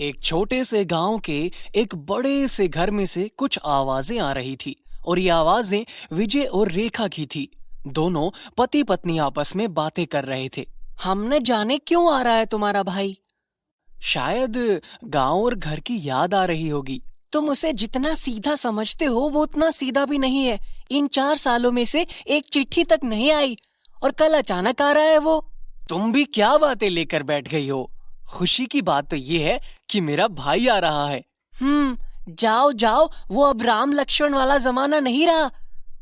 एक छोटे से गांव के एक बड़े से घर में से कुछ आवाजें आ रही थी और ये आवाजें विजय और रेखा की थी। दोनों पति पत्नी आपस में बातें कर रहे थे। हम न जाने क्यों आ रहा है तुम्हारा भाई। शायद गांव और घर की याद आ रही होगी। तुम उसे जितना सीधा समझते हो वो उतना सीधा भी नहीं है। इन 4 सालों में से एक चिट्ठी तक नहीं आई और कल अचानक आ रहा है वो। तुम भी क्या बातें लेकर बैठ गई हो। खुशी की बात तो ये है कि मेरा भाई आ रहा है। जाओ जाओ, वो अब राम लक्ष्मण वाला जमाना नहीं रहा।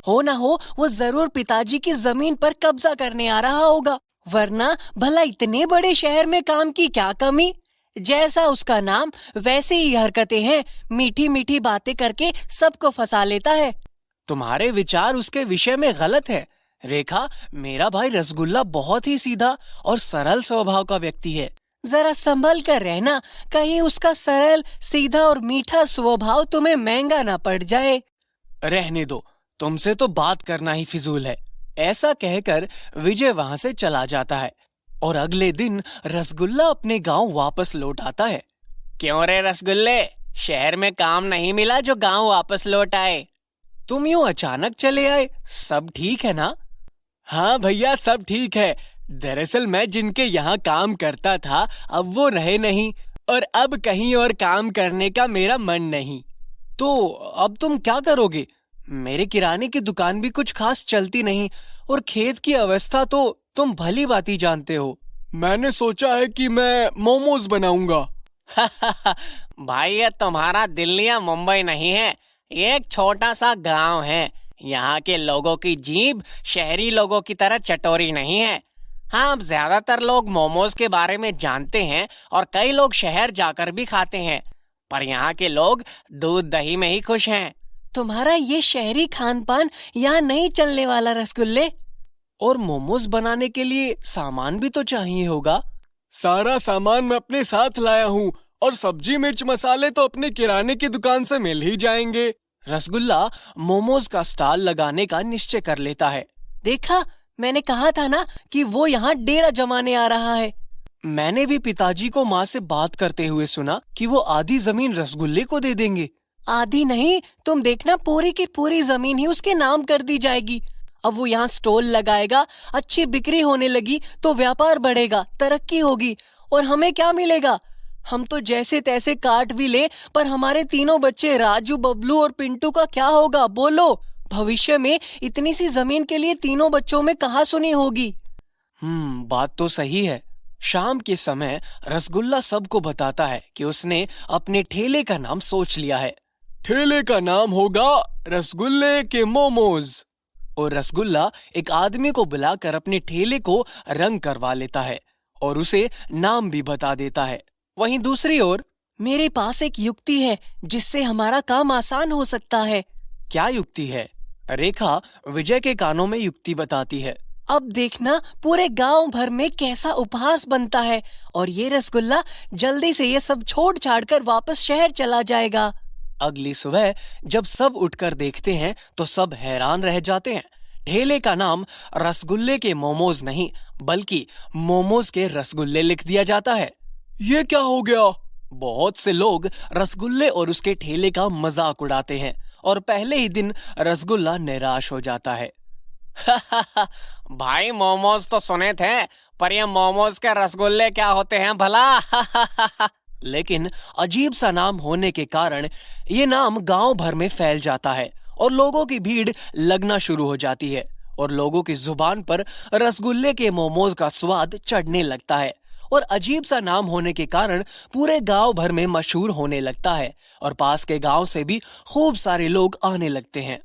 हो ना हो वो जरूर पिताजी की जमीन पर कब्जा करने आ रहा होगा, वरना भला इतने बड़े शहर में काम की क्या कमी। जैसा उसका नाम वैसे ही हरकतें हैं, मीठी मीठी बातें करके सबको फंसा लेता है। तुम्हारे विचार उसके विषय में गलत है रेखा। मेरा भाई रसगुल्ला बहुत ही सीधा और सरल स्वभाव का व्यक्ति है। जरा संभल कर रहना, कहीं उसका सरल सीधा और मीठा स्वभाव तुम्हें महंगा ना पड़ जाए। रहने दो, तुमसे तो बात करना ही फिजूल है। ऐसा कहकर विजय वहां से चला जाता है और अगले दिन रसगुल्ला अपने गांव वापस लौट आता है। क्यों रे रसगुल्ले, शहर में काम नहीं मिला जो गांव वापस लौट आए? तुम यूं अचानक चले आए, सब ठीक है ना? हाँ भैया, सब ठीक है। दरअसल मैं जिनके यहाँ काम करता था अब वो रहे नहीं और अब कहीं और काम करने का मेरा मन नहीं। तो अब तुम क्या करोगे? मेरे किराने की दुकान भी कुछ खास चलती नहीं और खेत की अवस्था तो तुम भली भांति जानते हो। मैंने सोचा है कि मैं मोमोज बनाऊंगा। भाई ये तुम्हारा दिल्ली या मुंबई नहीं है, एक छोटा सा गांव है। यहाँ के लोगों की जीभ शहरी लोगों की तरह चटोरी नहीं है। हाँ, अब ज्यादातर लोग मोमोज के बारे में जानते हैं और कई लोग शहर जाकर भी खाते हैं, पर यहाँ के लोग दूध दही में ही खुश हैं। तुम्हारा ये शहरी खान पान यहाँ नहीं चलने वाला रसगुल्ले। और मोमोज बनाने के लिए सामान भी तो चाहिए होगा। सारा सामान मैं अपने साथ लाया हूँ और सब्जी मिर्च मसाले तो अपने किराने की दुकान से मिल ही जाएंगे। रसगुल्ला मोमोज का स्टॉल लगाने का निश्चय कर लेता है। देखा, मैंने कहा था ना कि वो यहाँ डेरा जमाने आ रहा है। मैंने भी पिताजी को माँ से बात करते हुए सुना कि वो आधी जमीन रसगुल्ले को दे देंगे। आधी नहीं, तुम देखना पूरी की पूरी जमीन ही उसके नाम कर दी जाएगी। अब वो यहाँ स्टॉल लगाएगा, अच्छी बिक्री होने लगी तो व्यापार बढ़ेगा, तरक्की होगी और हमें क्या मिलेगा? हम तो जैसे तैसे काट भी ले, पर हमारे तीनों बच्चे राजू, बबलू और पिंटू का क्या होगा बोलो? भविष्य में इतनी सी जमीन के लिए तीनों बच्चों में कहाँ सुनी होगी। बात तो सही है। शाम के समय रसगुल्ला सबको बताता है कि उसने अपने ठेले का नाम सोच लिया है। ठेले का नाम होगा रसगुल्ले के मोमोज। और रसगुल्ला एक आदमी को बुलाकर अपने ठेले को रंग करवा लेता है और उसे नाम भी बता देता है। वहीं दूसरी ओर, मेरे पास एक युक्ति है जिससे हमारा काम आसान हो सकता है। क्या युक्ति है? रेखा विजय के कानों में युक्ति बताती है। अब देखना पूरे गांव भर में कैसा उपहास बनता है और ये रसगुल्ला जल्दी से ये सब छोड़ छाड़ कर वापस शहर चला जाएगा। अगली सुबह जब सब उठकर देखते हैं तो सब हैरान रह जाते हैं। ठेले का नाम रसगुल्ले के मोमोज नहीं बल्कि मोमोज के रसगुल्ले लिख दिया जाता है। ये क्या हो गया? बहुत से लोग रसगुल्ले और उसके ठेले का मजाक उड़ाते हैं और पहले ही दिन रसगुल्ला निराश हो जाता है। भाई मोमोज तो सुने थे, पर ये मोमोज के रसगुल्ले क्या होते हैं भला? लेकिन अजीब सा नाम होने के कारण ये नाम गांव भर में फैल जाता है और लोगों की भीड़ लगना शुरू हो जाती है और लोगों की जुबान पर रसगुल्ले के मोमोज का स्वाद चढ़ने लगता है और अजीब सा नाम होने के कारण पूरे गांव भर में मशहूर होने लगता है और पास के गांव से भी खूब सारे लोग आने लगते हैं।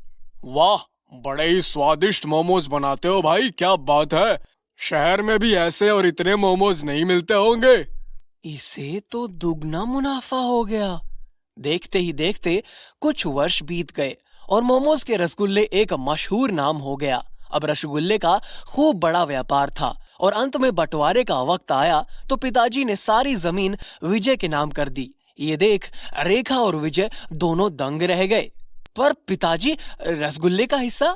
वाह, बड़े ही स्वादिष्ट मोमोज बनाते हो भाई, क्या बात है। शहर में भी ऐसे और इतने मोमोज नहीं मिलते होंगे। इसे तो दुगना मुनाफा हो गया। देखते ही देखते कुछ वर्ष बीत गए और मोमोज के रसगुल्ले एक मशहूर नाम हो गया। अब रसगुल्ले का खूब बड़ा व्यापार था और अंत में बंटवारे का वक्त आया तो पिताजी ने सारी जमीन विजय के नाम कर दी। ये देख रेखा और विजय दोनों दंग रह गए। पर पिताजी, रसगुल्ले का हिस्सा?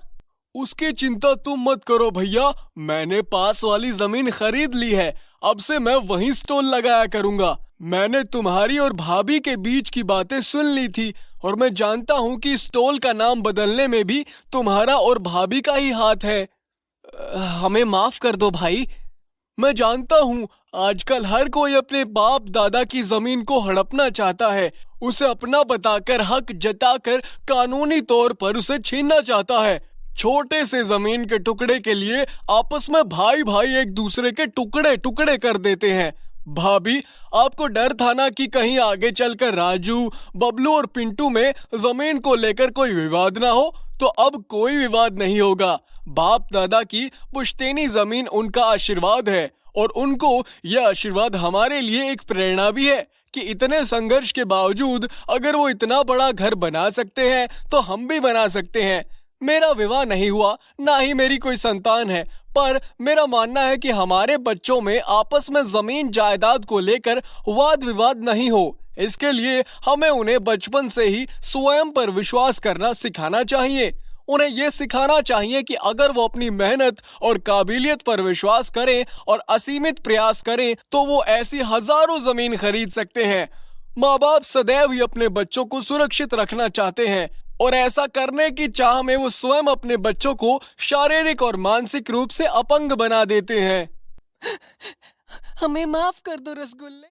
उसकी चिंता तुम मत करो भैया, मैंने पास वाली जमीन खरीद ली है। अब से मैं वहीं स्टॉल लगाया करूंगा। मैंने तुम्हारी और भाभी के बीच की बातें सुन ली थी और मैं जानता हूँ कि इस टोल का नाम बदलने में भी तुम्हारा और भाभी का ही हाथ है। हमें माफ कर दो भाई। मैं जानता हूँ आजकल हर कोई अपने बाप दादा की जमीन को हड़पना चाहता है, उसे अपना बताकर हक जताकर कानूनी तौर पर उसे छीनना चाहता है। छोटे से जमीन के टुकड़े के लिए आपस में भाई भाई एक दूसरे के टुकड़े टुकड़े कर देते हैं। भाभी, आपको डर था ना कि कहीं आगे चलकर राजू, बबलू और पिंटू में जमीन को लेकर कोई विवाद ना हो, तो अब कोई विवाद नहीं होगा। बाप दादा की पुश्तैनी जमीन उनका आशीर्वाद है और उनको यह आशीर्वाद हमारे लिए एक प्रेरणा भी है कि इतने संघर्ष के बावजूद अगर वो इतना बड़ा घर बना सकते हैं तो हम भी बना सकते हैं। मेरा विवाह नहीं हुआ, ना ही मेरी कोई संतान है, पर मेरा मानना है कि हमारे बच्चों में आपस में जमीन जायदाद को लेकर वाद विवाद नहीं हो। इसके लिए हमें उन्हें बचपन से ही स्वयं पर विश्वास करना सिखाना चाहिए। उन्हें ये सिखाना चाहिए कि अगर वो अपनी मेहनत और काबिलियत पर विश्वास करें और असीमित प्रयास करें तो वो ऐसी हजारों जमीन खरीद सकते हैं। माँ बाप सदैव ही अपने बच्चों को सुरक्षित रखना चाहते हैं और ऐसा करने की चाह में वो स्वयं अपने बच्चों को शारीरिक और मानसिक रूप से अपंग बना देते हैं। हमें माफ कर दो रसगुल्ले।